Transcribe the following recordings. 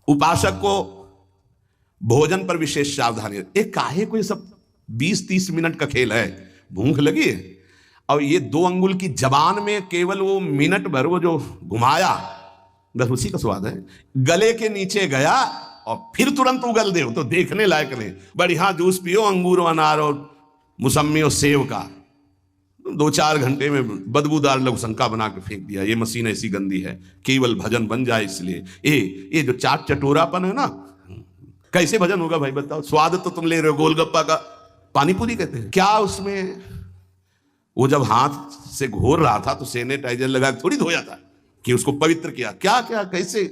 उपासक को भोजन पर विशेष सावधानी। एक काहे को ये सब 20-30 मिनट का खेल है, भूख लगी है और ये 2 अंगुल की जबान में केवल वो मिनट भर वो जो घुमाया, बस उसी का स्वाद है। गले के नीचे गया और फिर तुरंत उगल दे, तो देखने लायक नहीं। बढ़िया जूस पियो, अंगूर अनार और मौसमी और सेव का, 2-4 घंटे में बदबूदार लघुशंका बना के फेंक दिया। ये मशीन ऐसी गंदी है, केवल भजन बन जाए इसलिए। ये जो चाट चटोरापन है ना, कैसे भजन होगा भाई बताओ? स्वाद तो तुम ले रहे हो गोलगप्पा का, पानी पूरी कहते हैं क्या उसमें? वो जब हाथ से घोर रहा था तो सैनिटाइजर लगा के थोड़ी धोया था कि उसको पवित्र किया। क्या क्या कैसे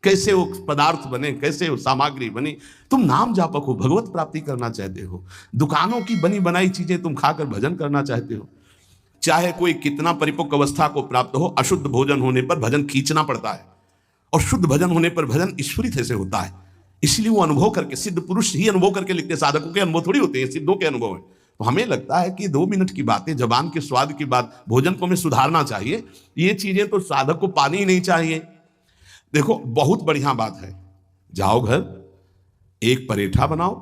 कैसे वो पदार्थ बने, कैसे वो सामग्री बनी। तुम नाम जापक हो, भगवत प्राप्ति करना चाहते हो, दुकानों की बनी बनाई चीजें तुम खाकर भजन करना चाहते हो। चाहे कोई कितना परिपक्व अवस्था को प्राप्त हो, अशुद्ध भोजन होने पर भजन खींचना पड़ता है और शुद्ध भजन होने पर भजन ईश्वरित से होता है। इसलिए वो अनुभव करके, सिद्ध पुरुष ही अनुभव करके लिखते, साधकों के अनुभव थोड़ी होते हैं, सिद्धों के अनुभव है। तो हमें लगता है कि 2 मिनट की बातें, जबान के स्वाद की बात, भोजन को हमें सुधारना चाहिए। ये चीजें तो साधक को पानी ही नहीं चाहिए। देखो बहुत बढ़िया बात है, जाओ घर, एक परेठा बनाओ,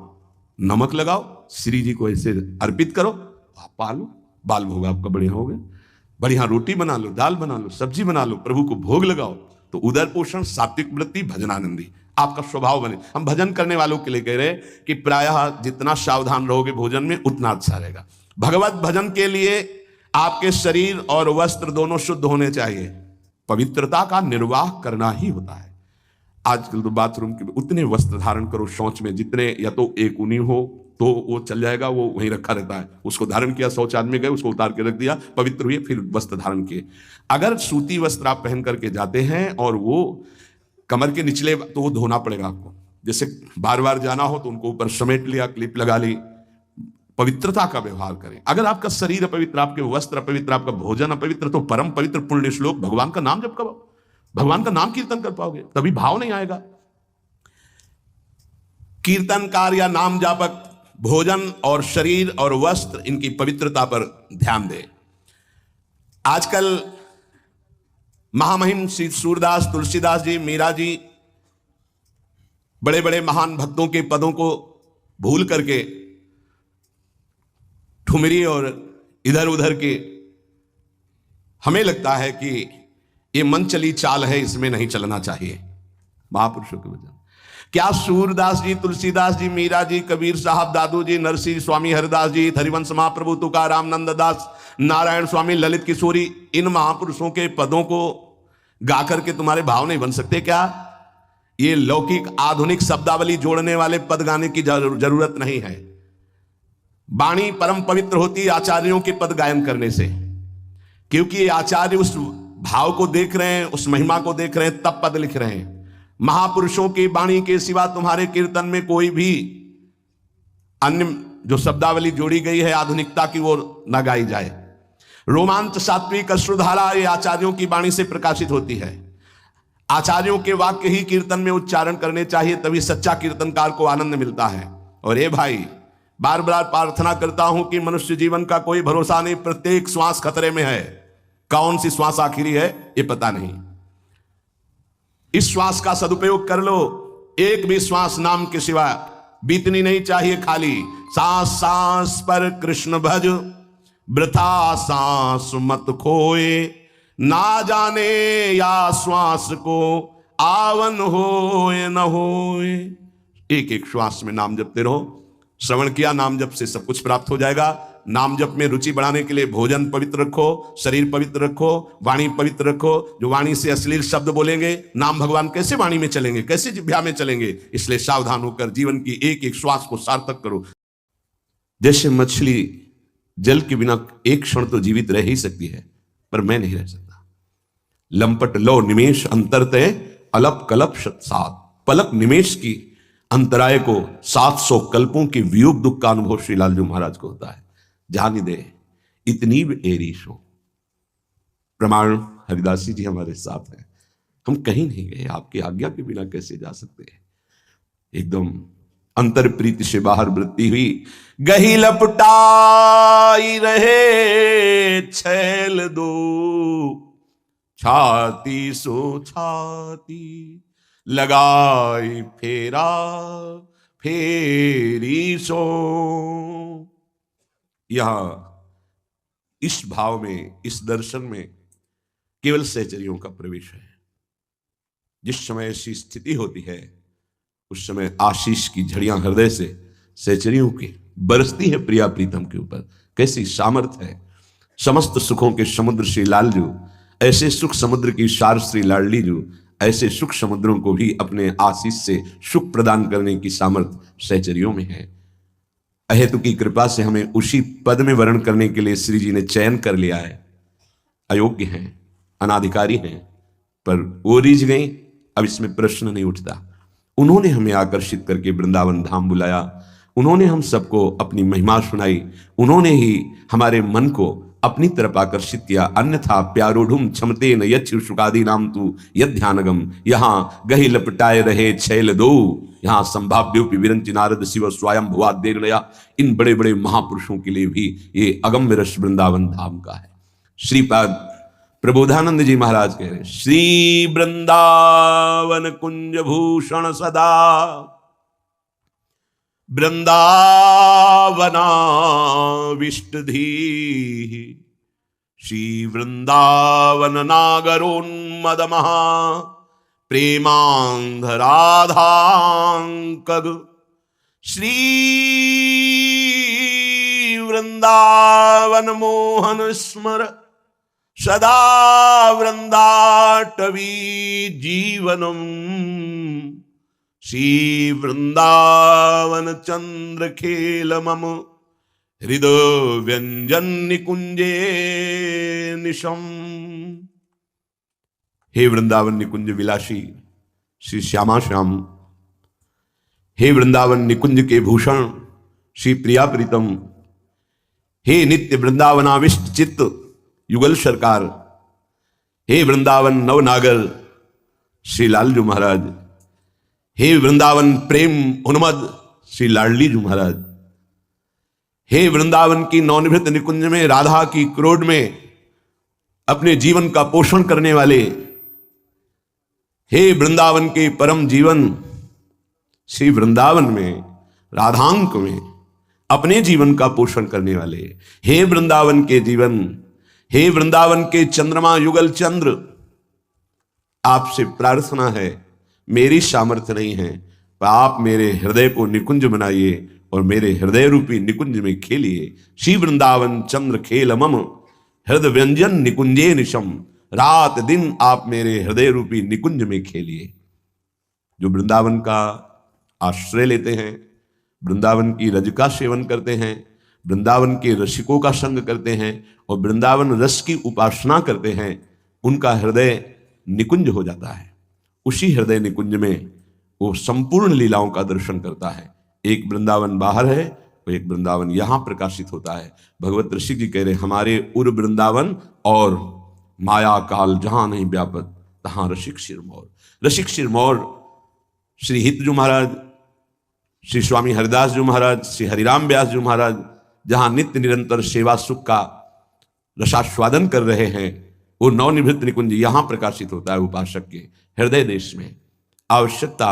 नमक लगाओ, श्री जी को ऐसे अर्पित करो, आप पालो, बाल भोग आपका बढ़िया हो गया। बढ़िया रोटी बना लो, दाल बना लो, सब्जी बना लो, प्रभु को भोग लगाओ, तो उदर पोषण, सात्विक वृत्ति, भजनानंदी आपका स्वभाव बने। हम भजन करने वालों के लिए कह रहे हैं कि प्रायः जितना सावधान रहोगे भोजन में उतना अच्छा रहेगा। भगवत भजन के लिए आपके शरीर और वस्त्र दोनों शुद्ध होने चाहिए। पवित्रता का निर्वाह करना ही होता है। आजकल तो बाथरूम के उतने वस्त्र धारण करो, शौच में जितने, या तो एक ऊनी हो तो वो चल जाएगा, वो वहीं रखा रहता है, उसको धारण किया, शौचालय में गए, उसको उतार के रख दिया, पवित्र हुए, फिर वस्त्र धारण किए। अगर सूती वस्त्र आप पहन करके जाते हैं और वो कमर के निचले, तो वो धोना पड़ेगा आपको। जैसे बार बार जाना हो तो उनको ऊपर समेट लिया, क्लिप लगा ली। पवित्रता का व्यवहार करें। अगर आपका शरीर अपवित्र, आपके वस्त्र अपवित्र, आपका भोजन अपवित्र, तो परम पवित्र पुण्य श्लोक भगवान का नाम जप करो, भगवान का नाम कीर्तन कर पाओगे, तभी भाव नहीं आएगा। कीर्तनकार या नाम जापक भोजन और शरीर और वस्त्र, इनकी पवित्रता पर ध्यान दे। आजकल महामहिम श्री सूरदास, तुलसीदास जी, मीरा जी, बड़े बड़े महान भक्तों के पदों को भूल करके ठुमरी और इधर उधर के, हमें लगता है कि ये मन चली चाल है, इसमें नहीं चलना चाहिए। महापुरुषों के वचन, क्या सूरदास जी, तुलसीदास जी, मीरा जी, कबीर साहब, दादू जी, नरसिंह स्वामी, हरिदास जी, हरिवंश महाप्रभु, तुकाराम, नंददास, नारायण स्वामी, ललित किशोरी, इन महापुरुषों के पदों को गा करके तुम्हारे भाव नहीं बन सकते क्या? ये लौकिक आधुनिक शब्दावली जोड़ने वाले पद गाने की जरूरत नहीं है। वाणी परम पवित्र होती है आचार्यों के पद गायन करने से, क्योंकि आचार्य उस भाव को देख रहे हैं, उस महिमा को देख रहे हैं, तब पद लिख रहे हैं। महापुरुषों की वाणी के सिवा तुम्हारे कीर्तन में कोई भी अन्य जो शब्दावली जोड़ी गई है आधुनिकता की, वो न गाई जाए। रोमांच, सात्विक, अश्रुधारा ये आचार्यों की वाणी से प्रकाशित होती है। आचार्यों के वाक्य ही कीर्तन में उच्चारण करने चाहिए, तभी सच्चा कीर्तनकार को आनंद मिलता है। और ये भाई, बार बार प्रार्थना करता हूं कि मनुष्य जीवन का कोई भरोसा नहीं, प्रत्येक श्वास खतरे में है। कौन सी श्वास आखिरी है ये पता नहीं। इस श्वास का सदुपयोग कर लो। एक भी श्वास नाम के सिवा बीतनी नहीं चाहिए खाली। सांस सांस पर कृष्ण भज, वृथा सांस मत खोए, ना जाने या श्वास को आवन होए न होए। एक एक श्वास में नाम जपते रहो। श्रवण किया, नाम जप से सब कुछ प्राप्त हो जाएगा। नाम जप में रुचि बढ़ाने के लिए भोजन पवित्र रखो, शरीर पवित्र रखो, वाणी पवित्र रखो। जो वाणी से अश्लील शब्द बोलेंगे, नाम भगवान कैसे वाणी में चलेंगे, कैसे जिह्वा में चलेंगे? इसलिए सावधान होकर जीवन की एक एक श्वास को सार्थक करो। जैसे मछली जल के बिना एक क्षण तो जीवित रह ही सकती है, पर मैं नहीं रह सकता। लंपट लो निमेश अंतरतय, अलप कलप सात। पलक निमेश की अंतराय को 700 कल्पों के वियोग दुख का अनुभव श्री लालजू महाराज को होता है। जानी दे इतनी एरीशो। प्रमाण हरिदासी जी हमारे साथ हैं। हम कहीं नहीं गए, आपकी आज्ञा के बिना कैसे जा सकते हैं? एकदम अंतर प्रीति से बाहर वृत्ति हुई, गही लपटाई रहे छैल दो, छाती सो छाती। लगाई फेरा फेरी सो। यहां इस भाव में, इस दर्शन में केवल सहचरियों का प्रवेश है। जिस समय ऐसी स्थिति होती है उस समय आशीष की झड़ियां हृदय से सहचरियों की बरसती है प्रिया प्रीतम के ऊपर। कैसी सामर्थ्य है। समस्त सुखों के समुद्र श्री लालजू, ऐसे सुख समुद्र की सार श्री लाडली जू, ऐसे सुख समुद्रों को भी अपने आशीष से सुख प्रदान करने की सामर्थ्य सहचरियों में है। अहेतु की कृपा से हमें उसी पद में वर्ण करने के लिए श्री जी ने चयन कर लिया है। अयोग्य हैं, अनाधिकारी हैं, पर वो रीझ गई, अब इसमें प्रश्न नहीं उठता। उन्होंने हमें आकर्षित करके वृंदावन धाम बुलाया, उन्होंने हम सबको अपनी महिमा सुनाई, उन्होंने ही हमारे मन को अपनी तरफ आकर्षित किया। अन्यथा प्यारोढ़ुम क्षमते न यच्छ शुकादि नाम तू यद ध्यानगम, यहां गही लपटाए रहे छैल दो, यहां संभाव्योपि विरंचि नारद शिव स्वयं भुआ देर लया। इन बड़े बड़े महापुरुषों के लिए भी ये अगम्य रस वृंदावन धाम का है। श्रीपाद प्रबोधानंद जी महाराज कह रहे हैं, श्री वृंदावन कुंज भूषण सदा वृंदावनाविष्टधी, श्री वृंदावन नागरोन्मद महा प्रेमांधराधांकग, श्री वृंदावन मोहन स्मर सदा वृंदाटवी जीवनम, श्री वृंदावन चंद्र खेल मम हृदय व्यंजन निकुंजे निशम। हे वृंदावन निकुंज विलासी श्री श्यामा श्याम, हे वृंदावन निकुंज के भूषण श्री प्रिया प्रीतम, हे नित्य वृंदावनाविष्ट चित्त युगल सरकार, हे वृंदावन नवनागर श्री लालजू महाराज, हे वृंदावन प्रेम उन्मद श्री लाडली जू महाराज, हे वृंदावन की नवनिभृत निकुंज में राधा की क्रोध में अपने जीवन का पोषण करने वाले, हे वृंदावन के परम जीवन श्री वृंदावन में राधांक में अपने जीवन का पोषण करने वाले, हे वृंदावन के जीवन, हे वृंदावन के चंद्रमा युगल चंद्र, आपसे प्रार्थना है, मेरी सामर्थ्य नहीं है, पर आप मेरे हृदय को निकुंज बनाइए और मेरे हृदय रूपी निकुंज में खेलिए। श्री वृंदावन चंद्र खेल मम हृदय व्यंजन निकुंजे निशम, रात दिन आप मेरे हृदय रूपी निकुंज में खेलिए। जो वृंदावन का आश्रय लेते हैं, वृंदावन की रज का सेवन करते हैं, वृंदावन के रसिकों का संग करते हैं और वृंदावन रस की उपासना करते हैं, उनका हृदय निकुंज हो जाता है। उसी हृदय निकुंज में वो संपूर्ण लीलाओं का दर्शन करता है। एक वृंदावन बाहर है और एक वृंदावन यहां प्रकाशित होता है। भगवत ऋषि जी कह रहे, हमारे उर वृंदावन और माया काल जहां नहीं व्यापक तहां रसिक सिरमौर। रसिक सिरमौर श्री हितजू महाराज, श्री स्वामी हरिदास जी महाराज, श्री हरिराम व्यास जी महाराज जहां नित्य निरंतर सेवा सुख का रसास्वादन कर रहे हैं, वो नवनिभृत निकुंज यहां प्रकाशित होता है उपासक के हृदय देश में। आवश्यकता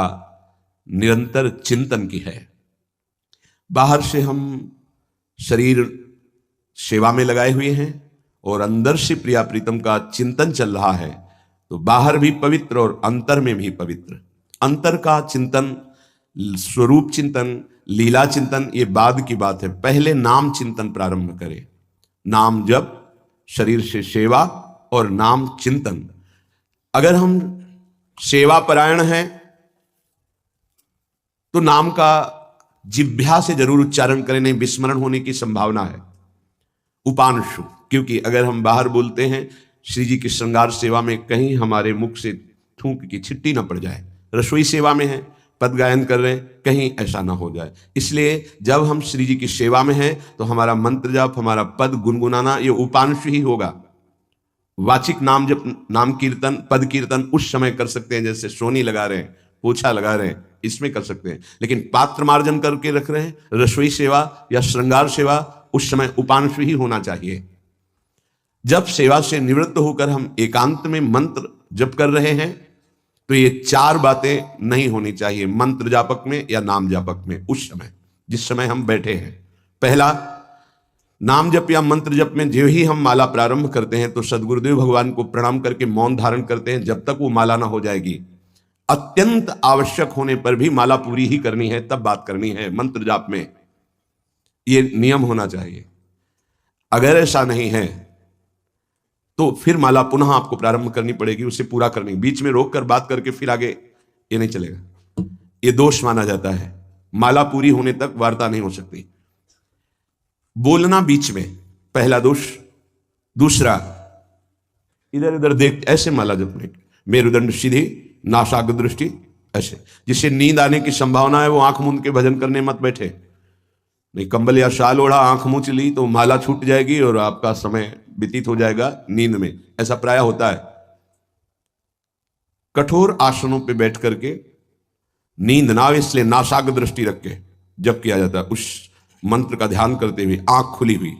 निरंतर चिंतन की है। बाहर से हम शरीर सेवा में लगाए हुए हैं और अंदर से प्रिया प्रीतम का चिंतन चल रहा है, तो बाहर भी पवित्र और अंतर में भी पवित्र। अंतर का चिंतन, स्वरूप चिंतन, लीला चिंतन, ये बाद की बात है। पहले नाम चिंतन प्रारंभ करें। नाम जप, शरीर से सेवा और नाम चिंतन। अगर हम सेवा परायण हैं तो नाम का जिह्वा से जरूर उच्चारण करें, नहीं विस्मरण होने की संभावना है। उपांशु, क्योंकि अगर हम बाहर बोलते हैं श्री जी की श्रृंगार सेवा में, कहीं हमारे मुख से थूक की छिट्टी ना पड़ जाए। रसोई सेवा में है, पद गायन कर रहे हैं, कहीं ऐसा ना हो जाए। इसलिए जब हम श्री जी की सेवा में हैं तो हमारा मंत्र जाप, हमारा पद गुनगुनाना, ये उपांशु ही होगा। वाचिक नाम जब नाम कीर्तन, पद कीर्तन उस समय कर सकते हैं, जैसे सोनी लगा रहे हैं, पोछा लगा रहे हैं, इसमें कर सकते हैं। लेकिन पात्र मार्जन करके रख रहे हैं, रसोई सेवा या श्रृंगार सेवा, उस समय उपांशु ही होना चाहिए। जब सेवा से निवृत्त होकर हम एकांत में मंत्र जप कर रहे हैं तो ये चार बातें नहीं होनी चाहिए मंत्र जापक में या नाम जापक में उस समय जिस समय हम बैठे हैं। पहला, नाम जप या मंत्र जप में जो ही हम माला प्रारंभ करते हैं तो सदगुरुदेव भगवान को प्रणाम करके मौन धारण करते हैं जब तक वो माला ना हो जाएगी। अत्यंत आवश्यक होने पर भी माला पूरी ही करनी है, तब बात करनी है मंत्र जाप में, ये नियम होना चाहिए। अगर ऐसा नहीं है तो फिर माला पुनः आपको प्रारंभ करनी पड़ेगी, उसे पूरा करनी, बीच में रोक कर बात करके फिर आगे ये नहीं चलेगा, ये दोष माना जाता है। माला पूरी होने तक वार्ता नहीं हो सकती। बोलना बीच में, पहला दोष। दूसरा, इधर उधर देख ऐसे माला जपने, मेरुदंड सीधी, नासाग्र दृष्टि ऐसे, जिससे नींद आने की संभावना है वो आंख मूंद के भजन करने मत बैठे। नहीं, कंबल या शाल ओढ़ा, आंख मूंद ली तो माला छूट जाएगी और आपका समय व्यतीत हो जाएगा नींद में, ऐसा प्राय होता है। कठोर आसनों पे बैठ करके नींद ना आवे इसलिए नासाग्र दृष्टि रख के जप किया जाता है। उस मंत्र का ध्यान करते हुए आंख खुली हुई,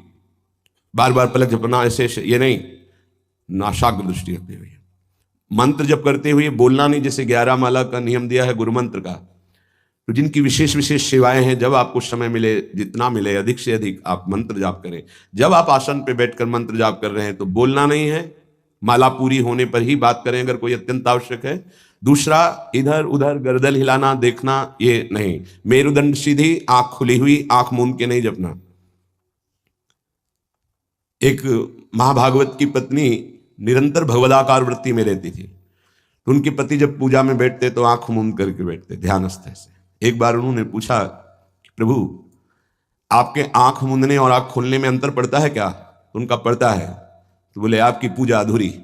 बार बार पलक झपकना ऐसे ये नहीं, नासाग्र दृष्टि रखते हुए मंत्र जप करते हुए बोलना नहीं। जैसे 11 माला का नियम दिया है गुरु मंत्र का, तो जिनकी विशेष विशेष सेवाएं हैं, जब आपको समय मिले, जितना मिले अधिक से अधिक आप मंत्र जाप करें। जब आप आसन पे बैठकर मंत्र जाप कर रहे हैं तो बोलना नहीं है, माला पूरी होने पर ही बात करें अगर कोई अत्यंत आवश्यक है। दूसरा, इधर उधर गर्दन हिलाना देखना ये नहीं। मेरुदंड सीधी, आंख खुली हुई, आंख मूंद के नहीं जपना। एक महाभागवत की पत्नी निरंतर भगवदाकार वृत्ति में रहती थी, तो उनके पति जब पूजा में बैठते तो आंख मूंद करके बैठते ध्यानस्थ से। एक बार उन्होंने पूछा, प्रभु आपके आंख मूंदने और आंख खोलने में अंतर पड़ता है क्या? तो उनका पड़ता है। तो बोले आपकी पूजा अधूरी।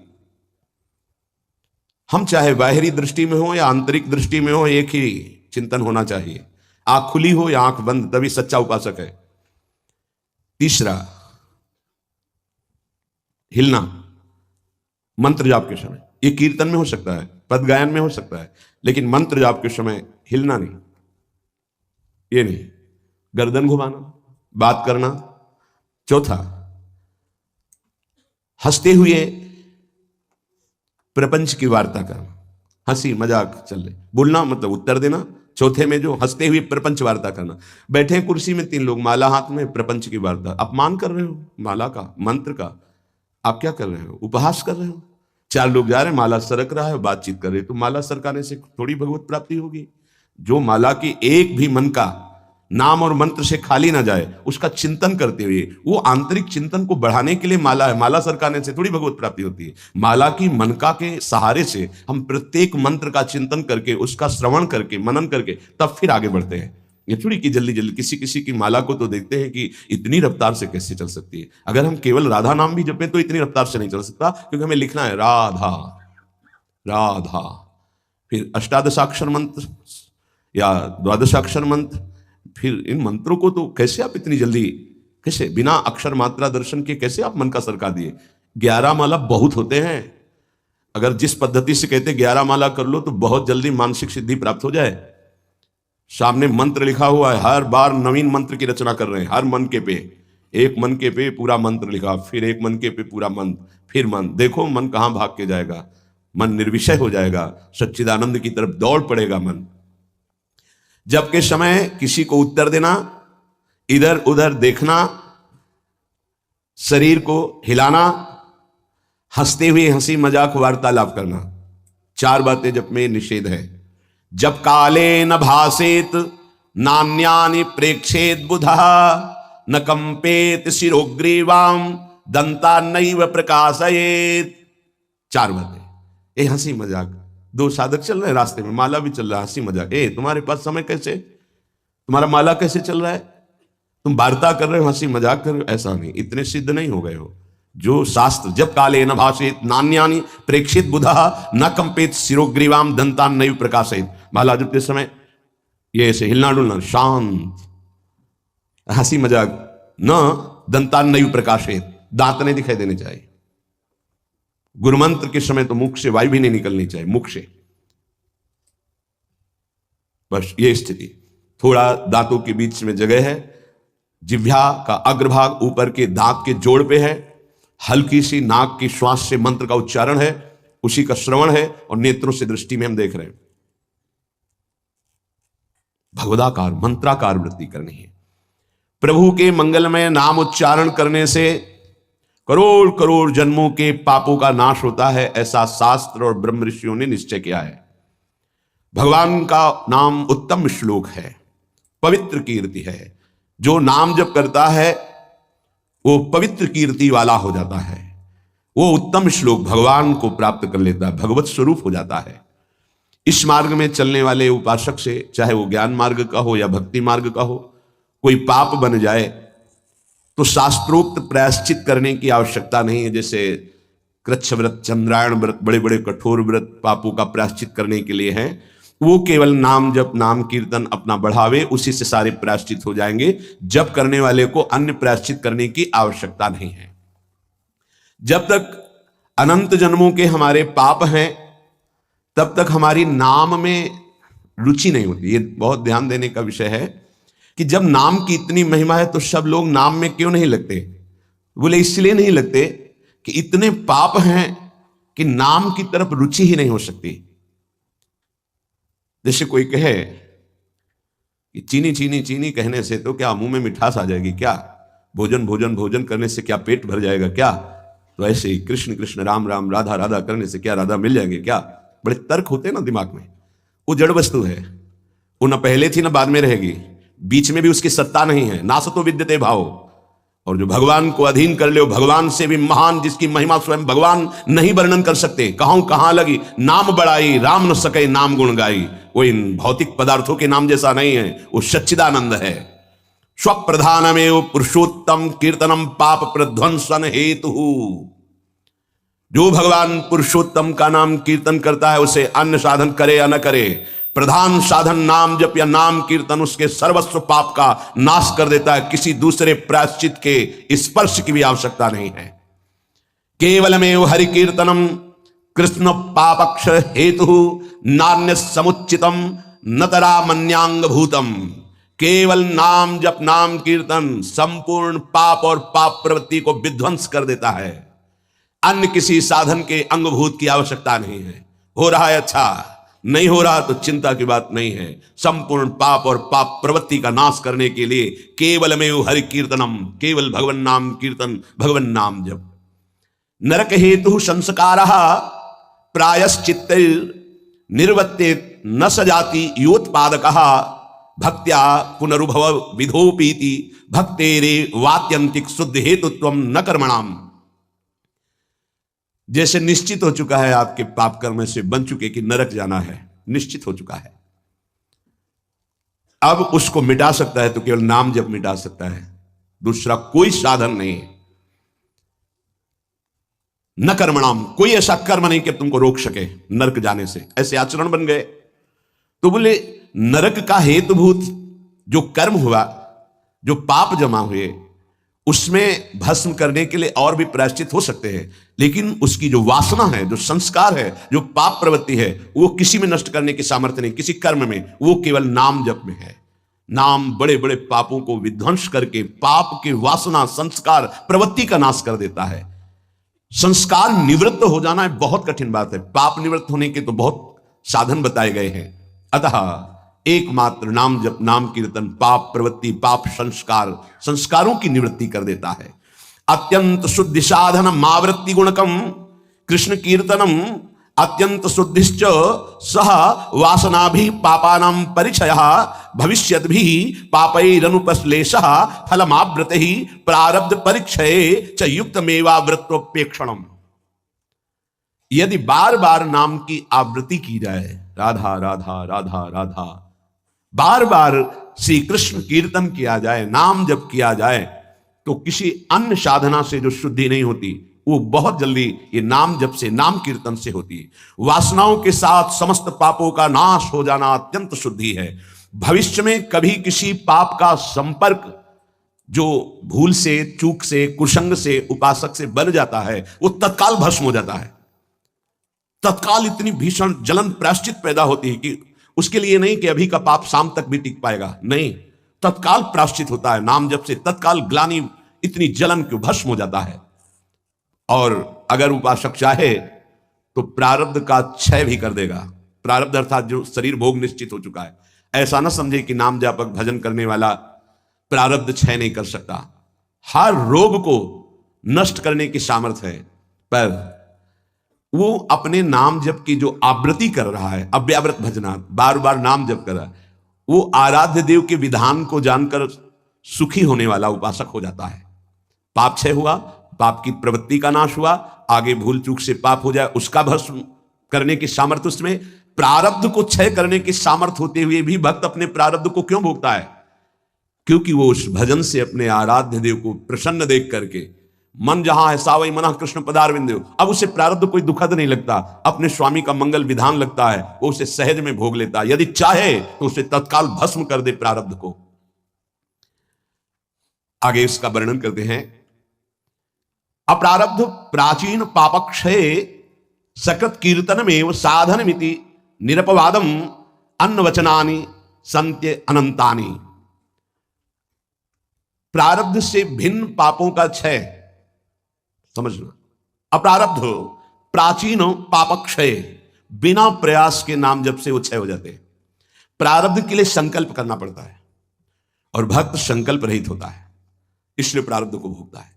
हम चाहे बाहरी दृष्टि में हो या आंतरिक दृष्टि में हो, एक ही चिंतन होना चाहिए, आंख खुली हो या आंख बंद, तभी सच्चा उपासक है। तीसरा, हिलना मंत्र जाप के समय, ये कीर्तन में हो सकता है, पद गायन में हो सकता है, लेकिन मंत्र जाप के समय हिलना नहीं, ये नहीं, गर्दन घुमाना, बात करना। चौथा, हंसते हुए प्रपंच की वार्ता करना, हंसी मजाक चल रहे, बोलना मतलब उत्तर देना। चौथे में जो हंसते हुए प्रपंच वार्ता करना, बैठे कुर्सी में 3 लोग, माला हाथ में, प्रपंच की वार्ता। अपमान कर रहे हो माला का, मंत्र का, आप क्या कर रहे हो? उपहास कर रहे हो। 4 लोग जा रहे हैं, माला सरक रहा है, बातचीत कर रहे, तो माला सरकाने से थोड़ी भगवत प्राप्ति होगी। जो माला की एक भी मन का नाम और मंत्र से खाली ना जाए, उसका चिंतन करते हुए, वो आंतरिक चिंतन को बढ़ाने के लिए माला है। माला सरकाने से थोड़ी भगवत प्राप्ति होती है। माला की मनका के सहारे से हम प्रत्येक मंत्र का चिंतन करके, उसका श्रवण करके, मनन करके तब फिर आगे बढ़ते हैं। ये थोड़ी कि जल्दी जल्दी, किसी किसी की माला को तो देखते हैं कि इतनी रफ्तार से कैसे चल सकती है। अगर हम केवल राधा नाम भी जपें तो इतनी रफ्तार से नहीं चल सकता, क्योंकि हमें लिखना है राधा राधा, फिर अष्टादशाक्षर मंत्र या द्वादशाक्षर मंत्र, फिर इन मंत्रों को तो कैसे आप इतनी जल्दी, कैसे बिना अक्षर मात्रा दर्शन के कैसे आप मन का सरका दिए? 11 माला बहुत होते हैं। अगर जिस पद्धति से कहते 11 माला कर लो तो बहुत जल्दी मानसिक सिद्धि प्राप्त हो जाए। सामने मंत्र लिखा हुआ है, हर बार नवीन मंत्र की रचना कर रहे हैं, हर मन के पे, एक मन के पे पूरा मंत्र लिखा, फिर एक मन के पे पूरा मंत्र, फिर मन, देखो मन कहां भाग के जाएगा, मन निर्विषय हो जाएगा, सच्चिदानंद की तरफ दौड़ पड़ेगा मन। जब के समय किसी को उत्तर देना, इधर उधर देखना, शरीर को हिलाना, हंसते हुए हंसी मजाक वार्तालाप करना, 4 बातें जब में निषेध है। जब काले न भासेत नान्यानि प्रेक्षेत बुधा न कंपेत शिरोग्रीवाम दंता नैव प्रकाशयेत। 4 बातें। ये हंसी मजाक, 2 साधक चल रहे हैं रास्ते में, माला भी चल रहा है, हंसी मजाक, तुम्हारे पास समय कैसे, तुम्हारा माला कैसे चल रहा है, तुम वार्ता कर रहे हो, हंसी मजाक कर रहे हो, ऐसा नहीं, इतने सिद्ध नहीं हो गए हो। जो शास्त्र, जब काले न भाषेत नान्यानि प्रेक्षित बुधा न कंपित शिरोग्रीवाम दंतान नैव प्रकाशित। माला जपते समय ये ऐसे हिलना डुलना, शांत, हंसी मजाक, न दंतान नैव प्रकाशित, दांत नहीं दिखाई देने चाहिए। गुरुमंत्र के समय तो मुख से वायु भी नहीं निकलनी चाहिए, मुख से, बस ये स्थिति। थोड़ा दांतों के बीच में जगह है, जिह्वा का अग्रभाग ऊपर के दांत के जोड़ पे है, हल्की सी नाक की श्वास से मंत्र का उच्चारण है, उसी का श्रवण है और नेत्रों से दृष्टि में हम देख रहे हैं। भगवदाकार मंत्राकार वृत्ति करनी है। प्रभु के मंगलमय नाम उच्चारण करने से करोड़ करोड़ जन्मों के पापों का नाश होता है, ऐसा शास्त्र और ब्रह्म ऋषियों ने निश्चय किया है। भगवान का नाम उत्तम श्लोक है, पवित्र कीर्ति है। जो नाम जप करता है वो पवित्र कीर्ति वाला हो जाता है, वो उत्तम श्लोक भगवान को प्राप्त कर लेता है, भगवत स्वरूप हो जाता है। इस मार्ग में चलने वाले उपासक से, चाहे वो ज्ञान मार्ग का हो या भक्ति मार्ग का हो, कोई पाप बन जाए तो शास्त्रोक्त प्रायश्चित करने की आवश्यकता नहीं है। जैसे कृच्छ व्रत, चंद्रायण व्रत, बड़े बड़े कठोर व्रत पापों का प्रायश्चित करने के लिए हैं, वो केवल नाम जप, नाम कीर्तन अपना बढ़ावे, उसी से सारे प्रायश्चित हो जाएंगे। जप करने वाले को अन्य प्रायश्चित करने की आवश्यकता नहीं है। जब तक अनंत जन्मों के हमारे पाप हैं तब तक हमारी नाम में रुचि नहीं होती। ये बहुत ध्यान देने का विषय है कि जब नाम की इतनी महिमा है तो सब लोग नाम में क्यों नहीं लगते? बोले इसलिए नहीं लगते कि इतने पाप हैं कि नाम की तरफ रुचि ही नहीं हो सकती। जैसे कोई कहे कि चीनी चीनी चीनी कहने से तो क्या मुंह में मिठास आ जाएगी क्या? भोजन भोजन भोजन करने से क्या पेट भर जाएगा क्या? तो ऐसे ही कृष्ण कृष्ण राम राम राधा राधा करने से क्या राधा मिल जाएंगे क्या? बड़े तर्क होते हैं ना दिमाग में। वो जड़ वस्तु है, वो ना पहले थी ना बाद में रहेगी, बीच में भी उसकी सत्ता नहीं है। नासतो विद्यते भाव। और जो भगवान को अधीन कर ले, भगवान से भी महान, जिसकी महिमा स्वयं भगवान नहीं वर्णन कर सकते। कहूं कहां लगी नाम बड़ाई, राम न सके नाम गुण गाई। वो इन भौतिक पदार्थों के नाम जैसा नहीं है, वो सच्चिदानंद है। स्वप्रधानमेव पुरुषोत्तम कीर्तनम पाप प्रध्वंसन हेतु। जो भगवान पुरुषोत्तम का नाम कीर्तन करता है उसे अन्य साधन करे या न करे, प्रधान साधन नाम जप या नाम कीर्तन उसके सर्वस्व पाप का नाश कर देता है। किसी दूसरे प्रायश्चित के स्पर्श की भी आवश्यकता नहीं है। केवलमेव हरि कीर्तनम कृष्ण पापक्ष हेतु नान्य समुचितम नतरा मन्यांग भूतम। केवल नाम जप नाम कीर्तन संपूर्ण पाप और पाप प्रवृत्ति को विध्वंस कर देता है। अन्य किसी साधन के अंगभूत की आवश्यकता नहीं है। हो रहा है अच्छा, नहीं हो रहा तो चिंता की बात नहीं है। संपूर्ण पाप और पाप प्रवृत्ति का नाश करने के लिए केवलमेव हरि कीर्तनम, केवल भगवन नाम कीर्तन, भगवन नाम जप। नरक हेतु संस्कारः प्रायश्चित्त निर्वत्ते न सजाति योत्पादकः भक्त्या पुनरुभव विधोपीति भक्तेरे वात्यंतिक शुद्ध हेतुत्व न कर्मणाम। जैसे निश्चित हो चुका है, आपके पाप कर्म से बन चुके कि नरक जाना है, निश्चित हो चुका है। अब उसको मिटा सकता है तो केवल नाम जप मिटा सकता है, दूसरा कोई साधन नहीं है। न कर्मणाम, कोई ऐसा कर्म नहीं कि तुमको रोक सके नरक जाने से। ऐसे आचरण बन गए तो बोले नरक का हेतुभूत जो कर्म हुआ, जो पाप जमा हुए, उसमें भस्म करने के लिए और भी प्रायश्चित हो सकते हैं, लेकिन उसकी जो वासना है, जो संस्कार है, जो पाप प्रवृत्ति है, वो किसी में नष्ट करने की सामर्थ्य नहीं, किसी कर्म में। वो केवल नाम जप में है। नाम बड़े बड़े पापों को विध्वंस करके पाप की वासना, संस्कार, प्रवृत्ति का नाश कर देता है। संस्कार निवृत्त हो जाना है बहुत कठिन बात है। पाप निवृत्त होने के तो बहुत साधन बताए गए हैं। अतः एकमात्र नाम जप नाम कीर्तन पाप प्रवृत्ति, पाप संस्कार, संस्कारों की निवृत्ति कर देता है। अत्यंत शुद्धि साधनम आवृत्ति गुणकम कृष्ण कीर्तनम अत्यंत शुद्धिश्च सह वासनाभि पापानां परिचयः भविष्यद्भि पापैरनुपश्लेषः फलमावृतिः प्रारब्ध परिक्षये च युक्तमेवावृत्तोपेक्षणम्। यदि बार बार नाम की आवृत्ति की जाए, राधा राधा राधा राधा, बार बार श्री कृष्ण कीर्तन किया जाए, नाम जप किया जाए, तो किसी अन्य साधना से जो शुद्धि नहीं होती वो बहुत जल्दी ये नाम जप से, नाम कीर्तन से होती है। वासनाओं के साथ समस्त पापों का नाश हो जाना अत्यंत शुद्धि है। भविष्य में कभी किसी पाप का संपर्क जो भूल से, चूक से, कुसंग से उपासक से बन जाता है, वो तत्काल भस्म हो जाता है। तत्काल इतनी भीषण जलन प्रायश्चित पैदा होती है कि उसके लिए नहीं कि अभी का पाप शाम तक भी टिक पाएगा, नहीं, तत्काल प्रायश्चित होता है। नाम जप से तत्काल ग्लानि, इतनी जलन क्यों भस्म हो जाता है। और अगर उपासक चाहे तो प्रारब्ध का क्षय भी कर देगा। प्रारब्ध अर्थात जो शरीर भोग निश्चित हो चुका है। ऐसा ना समझे कि नाम जापक भजन करने वाला प्रारब्ध क्षय नहीं कर सकता। हर रोग को नष्ट करने की सामर्थ्य है, पर वो अपने नाम जप की जो आवृत्ति कर रहा है, अव्यावृत भजना, बार बार नाम जप कर रहा है, वो आराध्य देव के विधान को जानकर सुखी होने वाला उपासक हो जाता है। पाप क्षय हुआ, पाप की प्रवृत्ति का नाश हुआ, आगे भूल चूक से पाप हो जाए उसका भस्म करने की सामर्थ्य उसमें, प्रारब्ध को क्षय करने की सामर्थ्य होते हुए भी भक्त अपने प्रारब्ध को क्यों भोगता है? क्योंकि वो उस भजन से अपने आराध्य देव को प्रसन्न देख करके, मन जहां है सावई मना कृष्ण पदारविंद, अब उसे प्रारब्ध कोई दुखद नहीं लगता, अपने स्वामी का मंगल विधान लगता है, वो उसे सहज में भोग लेता है। यदि चाहे तो उसे तत्काल भस्म कर दे प्रारब्ध को। आगे इसका वर्णन करते हैं। अप्रारब्ध प्राचीन पापक्षय सकृत कीर्तनमेव साधनमिति निरपवादम अन्नवचनानि संत्य अनंतानि। प्रारब्ध से भिन्न पापों का क्षय समझना। अप्रारब्ध प्राचीन पापक्षय, बिना प्रयास के नाम जप से वो क्षय हो जाते हैं। प्रारब्ध के लिए संकल्प करना पड़ता है और भक्त संकल्प रहित होता है, इसलिए प्रारब्ध को भोगता है।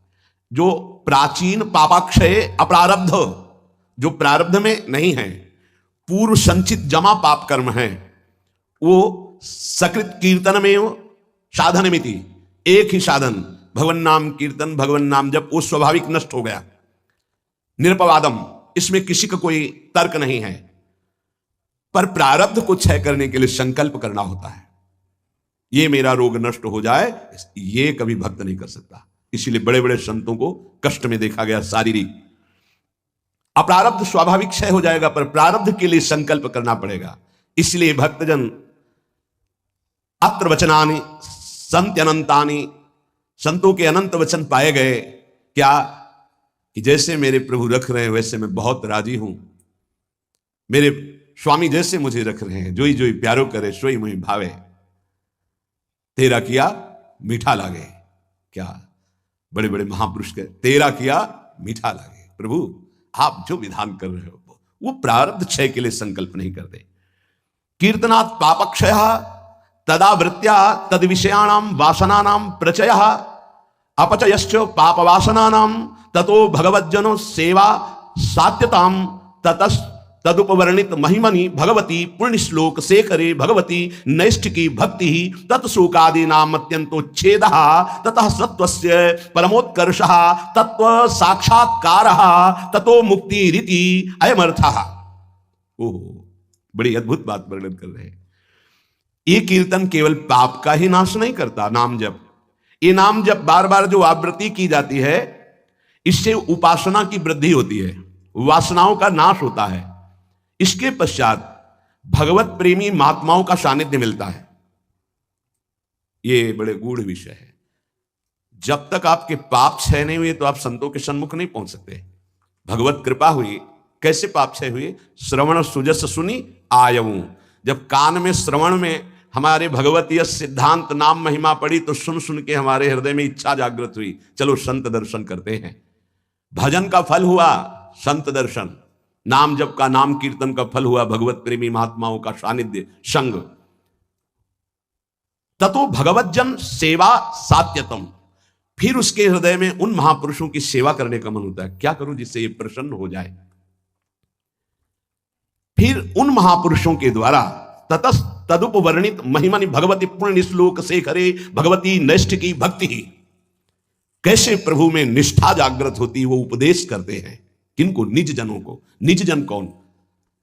जो प्राचीन पापाक्षय अप्रारब्ध, जो प्रारब्ध में नहीं है, पूर्व संचित जमा पाप कर्म है, वो सकृत कीर्तन में साधन मिति, एक ही साधन भगवन नाम कीर्तन, भगवन नाम जब, वो स्वाभाविक नष्ट हो गया। निरपवादम, इसमें किसी का कोई तर्क नहीं है, पर प्रारब्ध को क्षय करने के लिए संकल्प करना होता है। ये मेरा रोग नष्ट हो जाए, ये कभी भक्त नहीं कर सकता। इसीलिए बड़े बड़े संतों को कष्ट में देखा गया शारीरिक। अप्रारब्ध स्वाभाविक क्षय हो जाएगा, पर प्रारब्ध के लिए संकल्प करना पड़ेगा। इसलिए भक्तजन अत्र वचनानि संत्य अनंतानि, संतों के अनंत वचन पाए गए। क्या कि जैसे मेरे प्रभु रख रहे हैं वैसे मैं बहुत राजी हूं, मेरे स्वामी जैसे मुझे रख रहे हैं, जोई जोई प्यारो करे सोई मुई भावे, तेरा किया मीठा लागे। क्या बड़े बड़े महापुरुष के तेरा किया मीठा लागे। प्रभु आप जो विधान कर रहे हो वो प्रारब्ध क्षय के लिए संकल्प नहीं करते। कीर्तनात् पापक्षय तदावृत्या तद विषयाणाम वासनानाम प्रचयः अपचयश्च पाप वासनानाम ततो भगवज्जनो सेवा सात्यताम ततस् तदुपवर्णित महिमनि भगवती पुण्य श्लोक शेखरे भगवती नैष्ठिकी भक्ति तत्शोकादि नाम अत्यंतोच्छेद ततः सत्वस्य परमोत्कर्षः तत्व साक्षात्कारः ततो मुक्ति रीति अयमर्थः। ओह, बड़ी अद्भुत बात वर्णन कर रहे हैं। ये कीर्तन केवल पाप का ही नाश नहीं करता, नाम जप, ये नाम जप बार बार जो आवृत्ति की जाती है, इससे उपासना की वृद्धि होती है, वासनाओं का नाश होता है। इसके पश्चात भगवत प्रेमी महात्माओं का सानिध्य मिलता है। ये बड़े गूढ़ विषय है। जब तक आपके पाप क्षय नहीं हुए तो आप संतों के सन्मुख नहीं पहुंच सकते। भगवत कृपा हुई, कैसे पाप क्षय हुए? श्रवण सुजस सुनी आयऊ, जब कान में श्रवण में हमारे भगवतीय सिद्धांत नाम महिमा पड़ी तो सुन सुन के हमारे हृदय में इच्छा जागृत हुई, चलो संत दर्शन करते हैं। भजन का फल हुआ संत दर्शन, नाम जप का, नाम कीर्तन का फल हुआ भगवत प्रेमी महात्माओं का सानिध्य संग। ततो भगवज्जन सेवा सात्यतम, फिर उसके हृदय में उन महापुरुषों की सेवा करने का मन होता है। क्या करूं जिससे ये प्रसन्न हो जाए? फिर उन महापुरुषों के द्वारा ततस् तदुपवर्णित महिमनि भगवती पुण्य श्लोक शेखरे भगवती नैष्ठिकी भक्ति, कैसे प्रभु में निष्ठा जागृत होती वो उपदेश करते हैं। किनको? निज जनों को। निज जन कौन?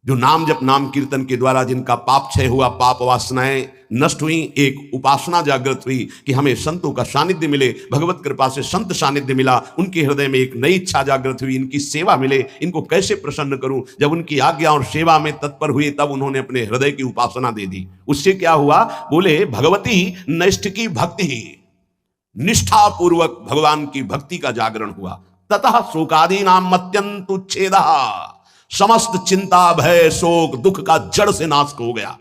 जो नाम जप नाम कीर्तन के द्वारा जिनका पाप क्षय हुआ, पाप वासनाएं नष्ट हुई, एक उपासना जागृत हुई कि हमें संतों का सानिध्य मिले, भगवत कृपा से संत सानिध्य मिला, उनके हृदय में एक नई इच्छा जागृत हुई, इनकी सेवा मिले, इनको कैसे प्रसन्न करूं। जब उनकी आज्ञा और सेवा में तत्पर हुए तब उन्होंने अपने हृदय की उपासना दे दी। उससे क्या हुआ? बोले भगवती नैष्ठिकी भक्ति, निष्ठा पूर्वक भगवान की भक्ति का जागरण हुआ। ततः शोकादि नाम अत्यंत उच्छेदः, समस्त चिंता भय शोक दुख का जड़ से नाश हो गया।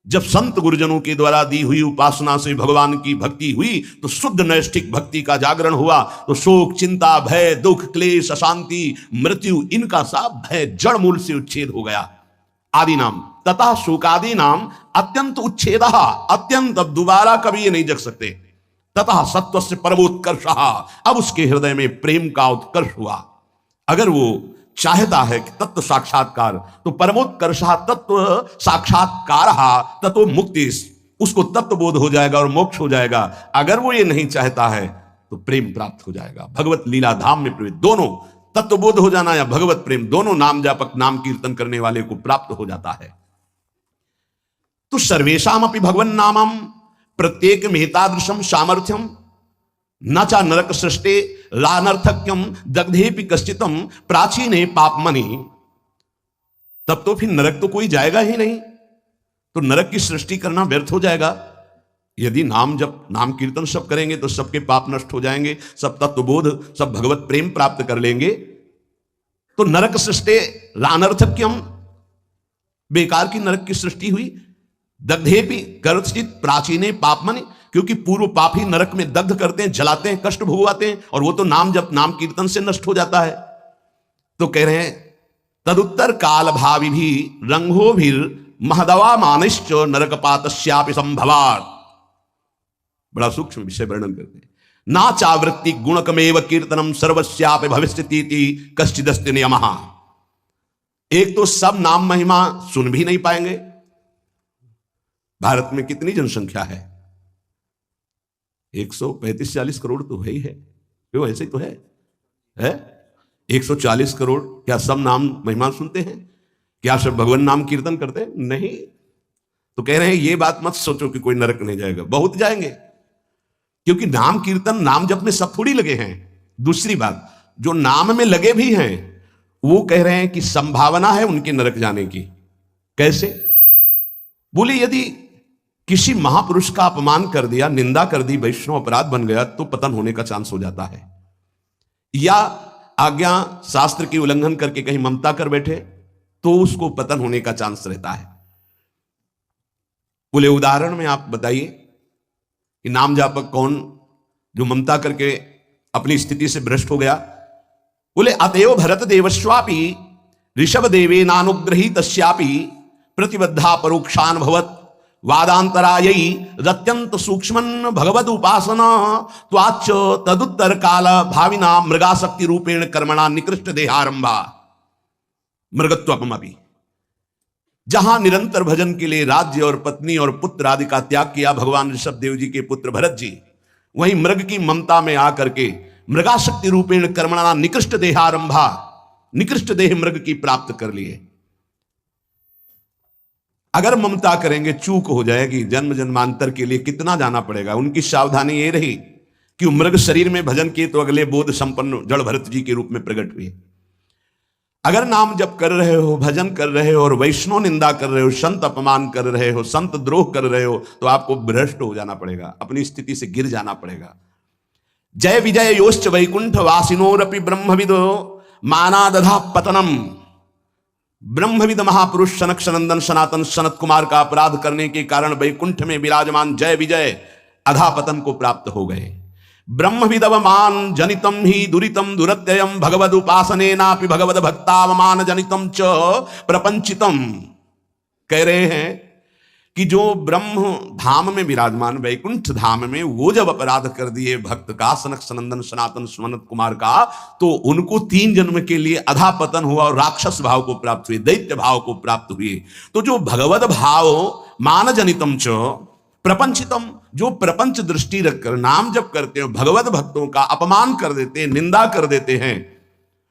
जब संत गुरुजनों के द्वारा दी हुई उपासना से भगवान की भक्ति हुई तो शुद्ध नैष्ठिक भक्ति का जागरण हुआ, तो शोक, चिंता, भय, दुख, क्लेश, अशांति, मृत्यु, इनका सब भय जड़ मूल से उच्छेद हो गया। आदि नाम तथा शोकादि नाम अत्यंत उच्छेद, अत्यंत, अब दोबारा कभी ये नहीं जग सकते। तथा सत्व से परमोत्कर्ष, अब उसके हृदय में प्रेम का उत्कर्ष हुआ। अगर वो चाहता है कि तत्व साक्षात्कार, तो परमोत्कर्ष तत्व साक्षात्कार तत्व मुक्ति, उसको तत्व बोध हो जाएगा और मोक्ष हो जाएगा। अगर वो ये नहीं चाहता है तो प्रेम प्राप्त हो जाएगा, भगवत लीला धाम में प्रवेश। दोनों तत्व बोध हो जाना या भगवत प्रेम, दोनों नाम जापक, नाम कीर्तन करने वाले को प्राप्त हो जाता है। तो सर्वेशाम अपि भगवन नामम प्रत्येक मेहतादृशम सामर्थ्यम न चा नरक सृष्टे लानर्थक्यम दग्धेपि कश्चितम प्राचीने पापमनि। तब तो फिर नरक तो कोई जाएगा ही नहीं, तो नरक की सृष्टि करना व्यर्थ हो जाएगा। यदि नाम जब नाम कीर्तन सब करेंगे तो सबके पाप नष्ट हो जाएंगे, सब तत्वबोध, सब भगवत प्रेम प्राप्त कर लेंगे। तो नरक सृष्टे लानर्थक्यम, बेकार की नरक की सृष्टि हुई। दग्धेपि कर्तचित प्राचीने पापमनि, क्योंकि पूर्व पाप ही नरक में दग्ध करते हैं, जलाते हैं, कष्ट भोगवाते हैं, और वो तो नाम जब नाम कीर्तन से नष्ट हो जाता है। तो कह रहे हैं तदुत्तर काल भावी भी रंगो भी महदवा मानिश्च नरकपातस्यापि संभवात्। बड़ा सूक्ष्म विषय वर्णन करते हैं। ना चावृत्ति गुणकमेव कीर्तनम सर्वस्यापि भविष्यतीति कश्चिदस्ति नियमः। एक तो सब नाम महिमा सुन भी नहीं पाएंगे। भारत में कितनी जनसंख्या है? 135-40 करोड़ तो है ही है, क्यों ऐसे ही तो है 140 करोड़। क्या सब नाम महिमा सुनते हैं? क्या सब भगवान नाम कीर्तन करते हैं? नहीं। तो कह रहे हैं ये बात मत सोचो कि कोई नरक नहीं जाएगा, बहुत जाएंगे, क्योंकि नाम कीर्तन नाम जप में सब थोड़ी लगे हैं। दूसरी बात, जो नाम में लगे भी हैं वो कह रहे हैं कि संभावना है उनके नरक जाने की। कैसे? बोले यदि किसी महापुरुष का अपमान कर दिया, निंदा कर दी, वैष्णव अपराध बन गया, तो पतन होने का चांस हो जाता है। या आज्ञा शास्त्र की उल्लंघन करके कहीं ममता कर बैठे तो उसको पतन होने का चांस रहता है। बोले उदाहरण में आप बताइए कि नाम जापक कौन जो ममता करके अपनी स्थिति से भ्रष्ट हो गया? बोले अतएव भरत देवस्वापि ऋषभ देवे नानुग्रहीतस्यापि प्रतिबद्धा परोक्षान भवत वादांतरायी रत्यंत सूक्ष्मन भगवद उपासना त्वाच तदुत्तर काल भाविना मृगाशक्ति रूपेण कर्मणा निकृष्ट देहारंभा मृगत्वपमपि। जहां निरंतर भजन के लिए राज्य और पत्नी और पुत्र आदि का त्याग किया भगवान ऋषभ देव जी के पुत्र भरत जी, वहीं मृग की ममता में आकर के मृगाशक्ति रूपेण कर्मणा निकृष्ट देहारंभा, निकृष्ट देह मृग की प्राप्त कर लिए। अगर ममता करेंगे चूक हो जाएगी, जन्म जन्मांतर के लिए कितना जाना पड़ेगा। उनकी सावधानी ये रही कि मृग शरीर में भजन किए तो अगले बोध संपन्न जड़ भरत जी के रूप में प्रकट हुए। अगर नाम जप कर रहे हो, भजन कर रहे हो और वैष्णव निंदा कर रहे हो, संत अपमान कर रहे हो, संत द्रोह कर रहे हो, तो आपको भ्रष्ट हो जाना पड़ेगा, अपनी स्थिति से गिर जाना पड़ेगा। जय विजय योश्च वैकुंठ वासिनोरपि ब्रह्मविदो मानादधा पतनम। ब्रह्मविद महापुरुष सनक सनंदन सनातन सनत कुमार का अपराध करने के कारण वैकुंठ में विराजमान जय विजय अधापतन को प्राप्त हो गए। ब्रह्मविदवमान जनितम ही दुरितम दुरत्ययम भगवद उपासनेनापि भगवद भक्तावमान जनितम च प्रपंचितम। कह रहे हैं कि जो ब्रह्म धाम में विराजमान वैकुंठ धाम में वो जब अपराध कर दिए भक्त का, सनक सनंदन सनातन सनत कुमार का, तो उनको 3 जन्म के लिए अधापतन हुआ और राक्षस भाव को प्राप्त हुए, दैत्य भाव को प्राप्त हुए। तो जो भगवद भाव मान जनितम च प्रपंचितम, जो प्रपंच दृष्टि रखकर नाम जब करते हो, भगवत भक्तों का अपमान कर देते हैं, निंदा कर देते हैं,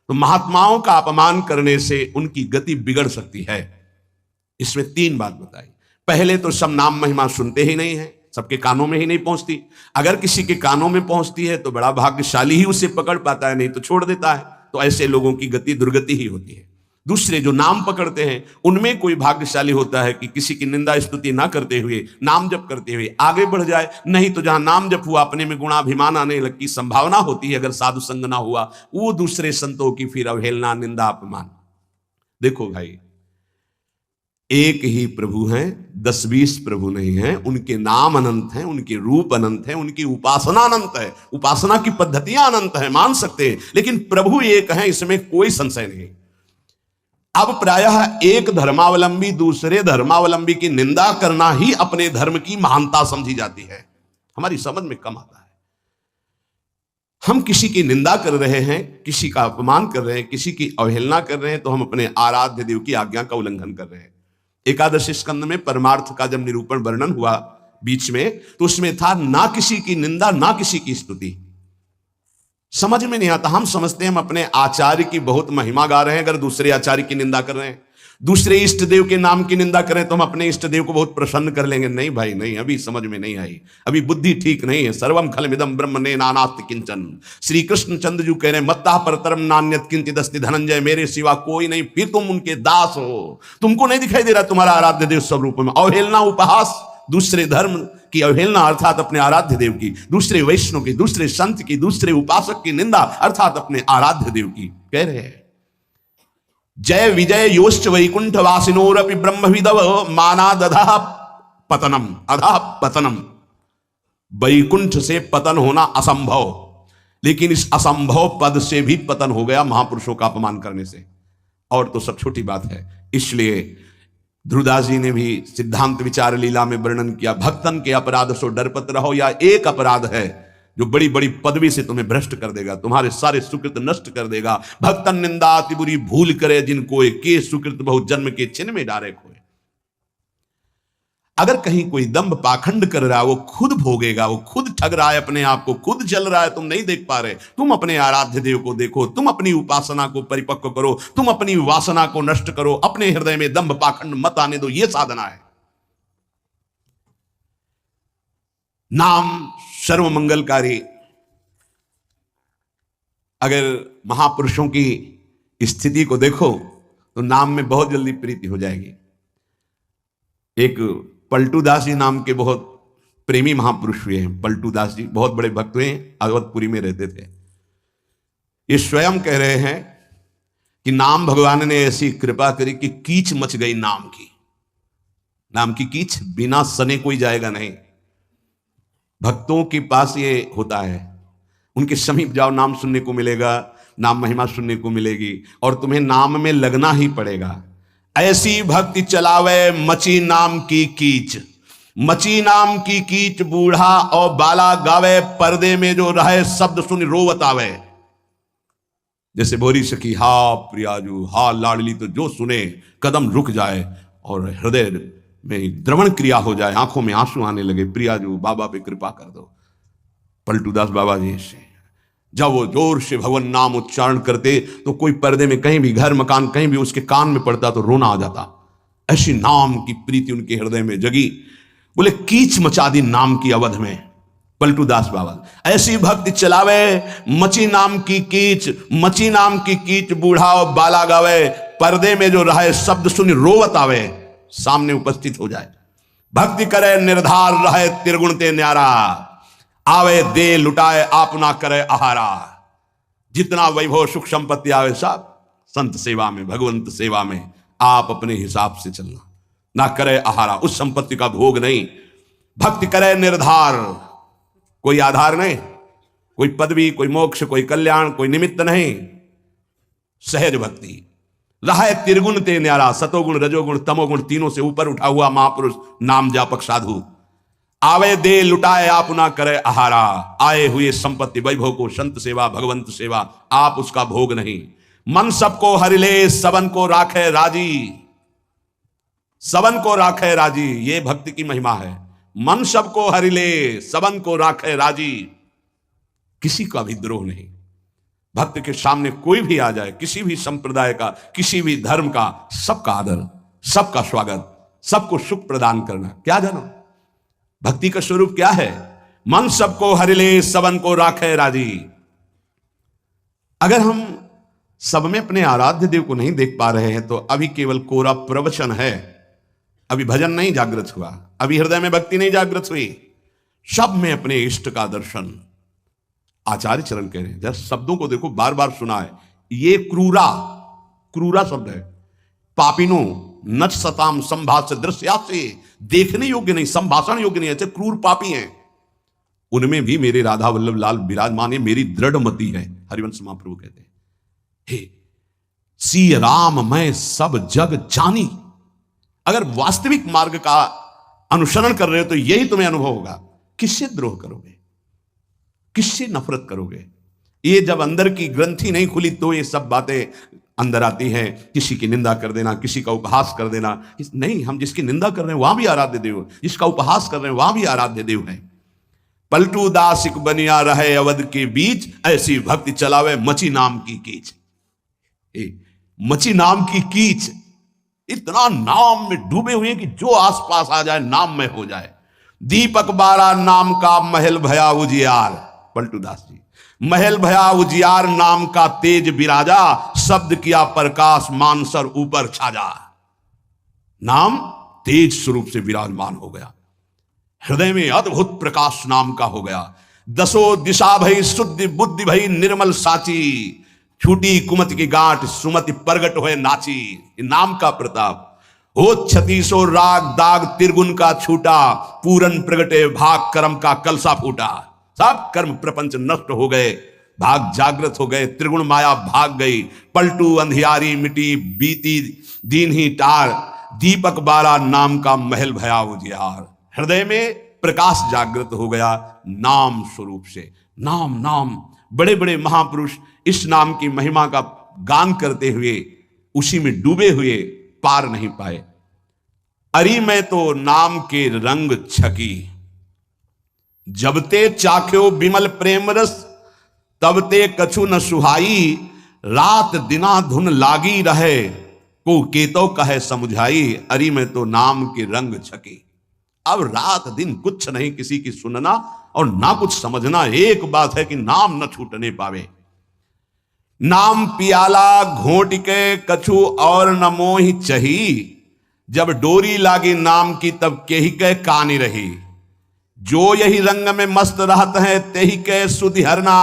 तो महात्माओं का अपमान करने से उनकी गति बिगड़ सकती है। इसमें 3 बात बताई। पहले तो सब नाम महिमा सुनते ही नहीं है, सबके कानों में ही नहीं पहुंचती। अगर किसी के कानों में पहुंचती है तो बड़ा भाग्यशाली ही उसे पकड़ पाता है, नहीं तो छोड़ देता है। तो ऐसे लोगों की गति दुर्गति ही होती है। दूसरे जो नाम पकड़ते हैं उनमें कोई भाग्यशाली होता है कि किसी की निंदा स्तुति ना करते हुए नाम जप करते हुए आगे बढ़ जाए। नहीं तो जहां नाम जप हुआ अपने में गुणाभिमान आने की संभावना होती है। अगर साधु संग ना हुआ, वो दूसरे संतों की फिर अवहेलना, निंदा, अपमान। देखो भाई, एक ही प्रभु हैं, 10-20 प्रभु नहीं हैं। उनके नाम अनंत हैं, उनके रूप अनंत हैं, उनकी उपासना अनंत है, उपासना की पद्धतियां अनंत हैं, मान सकते हैं, लेकिन प्रभु एक हैं, इसमें कोई संशय नहीं। अब प्रायः एक धर्मावलंबी दूसरे धर्मावलंबी की निंदा करना ही अपने धर्म की महानता समझी जाती है। हमारी समझ में कम आता है। हम किसी की निंदा कर रहे हैं, किसी का अपमान कर रहे हैं, किसी की अवहेलना कर रहे हैं, तो हम अपने आराध्य देव की आज्ञा का उल्लंघन कर रहे हैं। एकादश स्कंद में परमार्थ का जब निरूपण वर्णन हुआ बीच में, तो उसमें था ना किसी की निंदा ना किसी की स्तुति। समझ में नहीं आता। हम समझते हैं हम अपने आचार्य की बहुत महिमा गा रहे हैं, अगर दूसरे आचार्य की निंदा कर रहे हैं, दूसरे इष्ट देव के नाम की निंदा करें तो हम अपने इष्ट देव को बहुत प्रसन्न कर लेंगे। नहीं भाई नहीं, अभी समझ में नहीं आई, अभी बुद्धि ठीक नहीं है। सर्वम खलमिदं ब्रह्म ने नानास्ति किंचन। श्री कृष्ण चंद्र जी कह रहे हैं मत्ता परतरम नान्यत किंचित् अस्ति धनंजय, मेरे सिवा कोई नहीं, फिर तुम उनके दास हो। तुमको नहीं दिखाई दे रहा तुम्हारा आराध्य देव स्वरूप में? अवहेलना, उपहास, दूसरे धर्म की अवहेलना अर्थात अपने आराध्य देव की, दूसरे वैष्णव की, दूसरे संत की, दूसरे उपासक की निंदा अर्थात अपने आराध्य देव की कह रहे हैं। जय विजय योश्च वैकुंठ वासिनोरपि ब्रह्मविदव माना दधा पतनम अधा पतनम। वैकुंठ से पतन होना असंभव, लेकिन इस असंभव पद से भी पतन हो गया महापुरुषों का अपमान करने से, और तो सब छोटी बात है। इसलिए ध्रुवदास जी ने भी सिद्धांत विचार लीला में वर्णन किया, भक्तन के अपराध सो डरपत रहो। या एक अपराध है जो बड़ी बड़ी पदवी से तुम्हें भ्रष्ट कर देगा, तुम्हारे सारे सुकृत नष्ट कर देगा। भक्तन निंदा अति बुरी भूल करे जिनको के सुकृत बहुत जन्म के चिन्ह में डारे खोए। अगर कहीं कोई दंभ पाखंड कर रहा है वो खुद भोगेगा, वो खुद ठग रहा है अपने आप को, खुद जल रहा है, तुम नहीं देख पा रहे। तुम अपने आराध्य देव को देखो, तुम अपनी उपासना को परिपक्व करो, तुम अपनी वासना को नष्ट करो, अपने हृदय में दंभ पाखंड मत आने दो, ये साधना है। नाम सर्व मंगलकारी। अगर महापुरुषों की स्थिति को देखो तो नाम में बहुत जल्दी प्रीति हो जाएगी। एक पलटू दास जी नाम के बहुत प्रेमी महापुरुष हुए हैं। पलटू दास जी बहुत बड़े भक्त हुए हैं, अवधपुरी में रहते थे। ये स्वयं कह रहे हैं कि नाम भगवान ने ऐसी कृपा करी कि कीच मच गई नाम की। नाम की कीच, बिना सने कोई जाएगा नहीं। भक्तों के पास ये होता है, उनके समीप जाओ नाम सुनने को मिलेगा, नाम महिमा सुनने को मिलेगी, और तुम्हें नाम में लगना ही पड़ेगा। ऐसी भक्ति चलावे मची नाम की कीच, मची नाम की कीच बूढ़ा और बाला गावे, पर्दे में जो रहे शब्द सुन रोवत आवे। जैसे भोरी सखी हा प्रियाजू हा लाडली, तो जो सुने कदम रुक जाए और हृदय में द्रवण क्रिया हो जाए, आंखों में आंसू आने लगे। प्रियाजू बाबा पे कृपा कर दो। पलटूदास बाबा जी से जब वो जोर से भगवान नाम उच्चारण करते तो कोई पर्दे में कहीं भी, घर मकान कहीं भी उसके कान में पड़ता तो रोना आ जाता। ऐसी नाम की प्रीति उनके हृदय में जगी। बोले कीच मचा दी नाम की अवध में। पलटूदास बाबा ऐसी भक्ति चलावे मची नाम की कीच, मची नाम की कीच बूढ़ा और बाला गावे, पर्दे में जो रहे शब्द सुन रोवत आवे, सामने उपस्थित हो जाए। भक्ति करे निर्धार रहे त्रिगुण ते न्यारा, आवे दे लुटाए आप ना करे आहारा। जितना वैभव सुख संपत्ति आवे सब संत सेवा में, भगवंत सेवा में आप अपने हिसाब से चलना, ना करे आहारा, उस संपत्ति का भोग नहीं। भक्ति करे निर्धार, कोई आधार नहीं, कोई पदवी, कोई मोक्ष, कोई कल्याण, कोई निमित्त नहीं। सहज भक्ति रहे त्रिगुण ते न्यारा, सतोगुण रजोगुण तमोगुण तीनों से ऊपर उठा हुआ महापुरुष नाम जापक साधु। आवे दे लुटाए आप ना करे आहारा, आए हुए संपत्ति वैभव को संत सेवा भगवंत सेवा आप उसका भोग नहीं। मन सबको हरिले सबन को राखे राजी, सबन को राखे राजी, ये भक्ति की महिमा है। मन सबको हरिले सबन को राखे राजी, किसी का भी द्रोह नहीं। भक्त के सामने कोई भी आ जाए, किसी भी संप्रदाय का, किसी भी धर्म का, सबका आदर, सबका स्वागत, सबको सुख प्रदान करना। क्या जानो भक्ति का स्वरूप क्या है? मन सबको हरिले सबन को राखे राजी। अगर हम सब में अपने आराध्य देव को नहीं देख पा रहे हैं तो अभी केवल कोरा प्रवचन है, अभी भजन नहीं जागृत हुआ, अभी हृदय में भक्ति नहीं जागृत हुई। सब में अपने इष्ट का दर्शन। आचार्य चरण कह रहे हैं, जरा शब्दों को देखो, बार बार सुना है। ये क्रूरा, क्रूरा शब्द है। पापिनो नच सताम संभाष दृश्या से, देखने योग्य नहीं, संभाषण योग्य नहीं, ऐसे क्रूर पापी हैं, उनमें भी मेरे राधा वल्लभ लाल विराजमान है, मेरी दृढ़ मति है। हरिवंश महाप्रभु कहते हैं, हे सी राम मैं सब जग जानी। अगर वास्तविक मार्ग का अनुसरण कर रहे हो तो यही तुम्हें अनुभव होगा। किससे द्रोह करोगे, किससे नफरत करोगे? ये जब अंदर की ग्रंथि नहीं खुली तो ये सब बातें अंदर आती हैं। किसी की निंदा कर देना, किसी का उपहास कर देना, नहीं, हम जिसकी निंदा कर रहे हैं वहां भी आराध्य देव, जिसका उपहास कर रहे हैं वहां भी आराध्य देव है। पलटू दासिक बनिया रहे अवध के बीच, ऐसी भक्ति चलावे मची नाम की कीच। मची नाम की कीच, इतना नाम में डूबे हुए कि जो आसपास आ जाए नाम में हो जाए। दीपक बारा नाम का महल भया उजियार, पलटू दास जी, महल भया उजियार नाम का तेज विराजा, शब्द किया प्रकाश मानसर ऊपर छाजा। नाम तेज स्वरूप से विराजमान हो गया, हृदय में अद्भुत प्रकाश नाम का हो गया। दसो दिशा भई शुद्धि बुद्धि भई निर्मल साची, छूटी कुमत की गांठ सुमति प्रगट हुए नाची। नाम का प्रताप हो 3600 राग दाग त्रिगुण का छूटा, पूरन प्रगटे भाग कर्म का कलसा फूटा। सब कर्म प्रपंच नष्ट हो गए, भाग जागृत हो गए, त्रिगुण माया भाग गई, पलटू अंधियारी मिटी बीती दीन ही टार, दीपक बारा नाम का महल भया उजियार। हृदय में प्रकाश जागृत हो गया नाम स्वरूप से। नाम नाम बड़े बड़े महापुरुष इस नाम की महिमा का गान करते हुए उसी में डूबे हुए पार नहीं पाए। अरी मैं तो नाम के रंग छकी, जब ते चाख्यो विमल प्रेम रस, तब ते कछु न सुहाई, रात दिना धुन लागी रहे, को केतो कहे समुझाई। अरी मैं तो नाम के रंग छकी, अब रात दिन कुछ नहीं किसी की सुनना और ना कुछ समझना, एक बात है कि नाम न छूटने पावे। नाम पियाला घोट के कछु और न मोहि चही, जब डोरी लागी नाम की तब केही के कानी रही। जो यही रंग में मस्त रहत है तेही के सुधि हरना,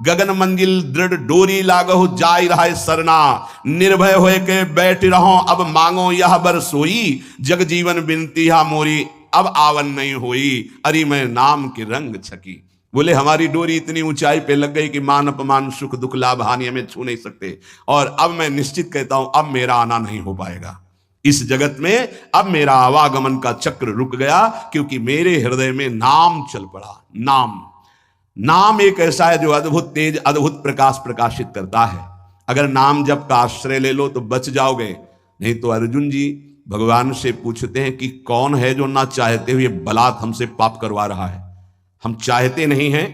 गगन मंजिल दृढ़ डोरी लागो जाय रहा सरना। निर्भय होए के बैठ रहो अब मांगो यह बर सोई, जग जीवन बिनती हा मोरी अब आवन नहीं हुई। अरे मैं नाम के रंग छकी। बोले हमारी डोरी इतनी ऊंचाई पे लग गई कि मान अपमान सुख दुख लाभ हानि हमें छू नहीं सकते, और अब मैं निश्चित कहता हूं अब मेरा आना नहीं हो पाएगा इस जगत में। अब मेरा आवागमन का चक्र रुक गया, क्योंकि मेरे हृदय में नाम चल पड़ा। नाम नाम एक ऐसा है जो अद्भुत तेज अद्भुत प्रकाश प्रकाशित करता है। अगर नाम जप का आश्रय ले लो तो बच जाओगे, नहीं तो अर्जुन जी भगवान से पूछते हैं कि कौन है जो ना चाहते हुए बलात् हमसे पाप करवा रहा है। हम चाहते नहीं हैं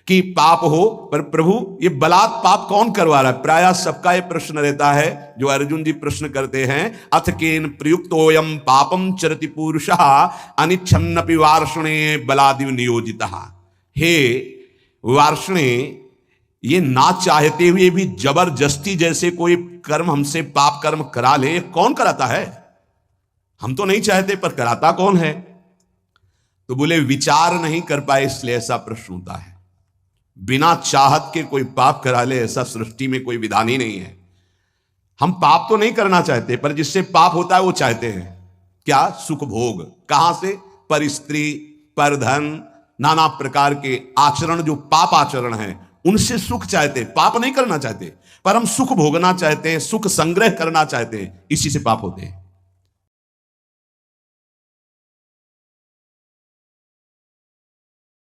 कि पाप हो, पर प्रभु ये बलात् पाप कौन करवा रहा है? प्रायः सबका ये प्रश्न रहता है जो अर्जुन जी प्रश्न करते हैं, अथ केन प्रयुक्तोयम पापम चरति पुरुषः अनिच्छन्नपि वार्ष्णे बलादिव नियोजितः। हे वार्ष्णे, ये ना चाहते हुए भी जबरदस्ती जैसे कोई कर्म हमसे पाप कर्म करा ले, कौन कराता है? हम तो नहीं चाहते पर कराता कौन है? तो बोले विचार नहीं कर पाए इसलिए ऐसा प्रश्न होता है। बिना चाहत के कोई पाप करा ले ऐसा सृष्टि में कोई विधान ही नहीं है। हम पाप तो नहीं करना चाहते, पर जिससे पाप होता है वो चाहते हैं क्या? सुख भोग। कहां से? पर स्त्री, पर धन, नाना प्रकार के आचरण जो पाप आचरण हैं उनसे सुख चाहते, पाप नहीं करना चाहते, पर हम सुख भोगना चाहते हैं, सुख संग्रह करना चाहते हैं, इसी से पाप होते हैं।